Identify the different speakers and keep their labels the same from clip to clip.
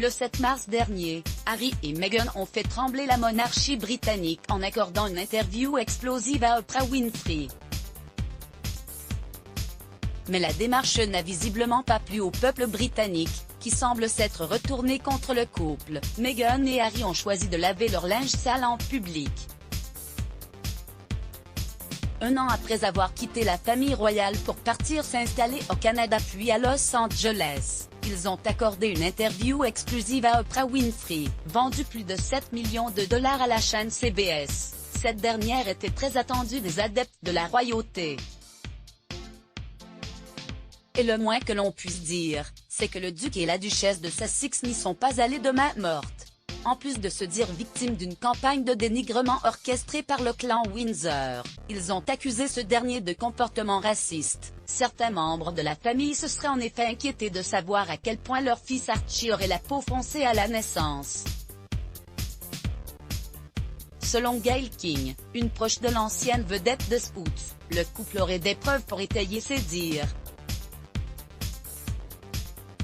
Speaker 1: Le 7 mars dernier, Harry et Meghan ont fait trembler la monarchie britannique en accordant une interview explosive à Oprah Winfrey. Mais la démarche n'a visiblement pas plu au peuple britannique, qui semble s'être retourné contre le couple. Meghan et Harry ont choisi de laver leur linge sale en public. Un an après avoir quitté la famille royale pour partir s'installer au Canada puis à Los Angeles, ils ont accordé une interview exclusive à Oprah Winfrey, vendu plus de 7 millions de dollars à la chaîne CBS. Cette dernière était très attendue des adeptes de la royauté. Et le moins que l'on puisse dire, c'est que le duc et la duchesse de Sussex n'y sont pas allés de main morte. En plus de se dire victimes d'une campagne de dénigrement orchestrée par le clan Windsor, ils ont accusé ce dernier de comportement raciste. Certains membres de la famille se seraient en effet inquiétés de savoir à quel point leur fils Archie aurait la peau foncée à la naissance. Selon Gayle King, une proche de l'ancienne vedette de Spooks, le couple aurait des preuves pour étayer ses dires.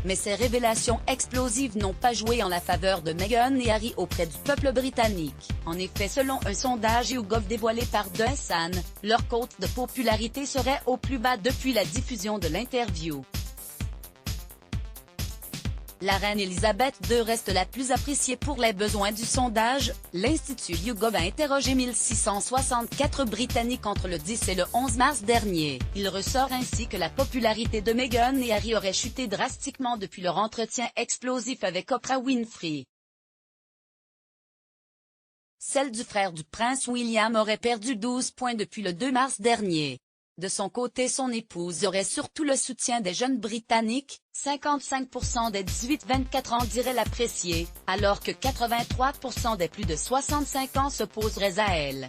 Speaker 1: Mais ces révélations explosives n'ont pas joué en la faveur de Meghan et Harry auprès du peuple britannique. En effet, selon un sondage YouGov dévoilé par The Sun, leur cote de popularité serait au plus bas depuis la diffusion de l'interview. La reine Elisabeth II reste la plus appréciée pour les besoins du sondage. L'Institut YouGov a interrogé 1664 Britanniques entre le 10 et le 11 mars dernier. Il ressort ainsi que la popularité de Meghan et Harry aurait chuté drastiquement depuis leur entretien explosif avec Oprah Winfrey. Celle du frère du prince William aurait perdu 12 points depuis le 2 mars dernier. De son côté, son épouse aurait surtout le soutien des jeunes Britanniques, 55% des 18-24 ans diraient l'apprécier, alors que 83% des plus de 65 ans s'opposeraient à elle.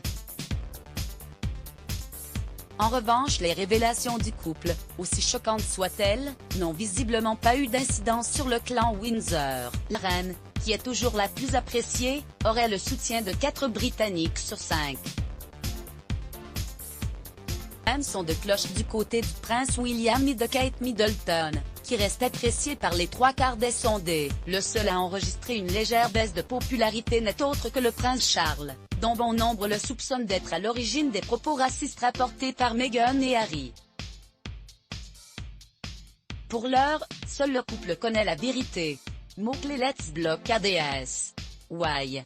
Speaker 1: En revanche, les révélations du couple, aussi choquantes soient-elles, n'ont visiblement pas eu d'incidence sur le clan Windsor. La reine, qui est toujours la plus appréciée, aurait le soutien de 4 Britanniques sur 5. Sont de cloche du côté du prince William et de Kate Middleton, qui reste apprécié par les 3/4 des sondés. Le seul à enregistrer une légère baisse de popularité n'est autre que le prince Charles, dont bon nombre le soupçonnent d'être à l'origine des propos racistes rapportés par Meghan et Harry. Pour l'heure, seul le couple connaît la vérité. Mot-clé Let's Block ADS. Why?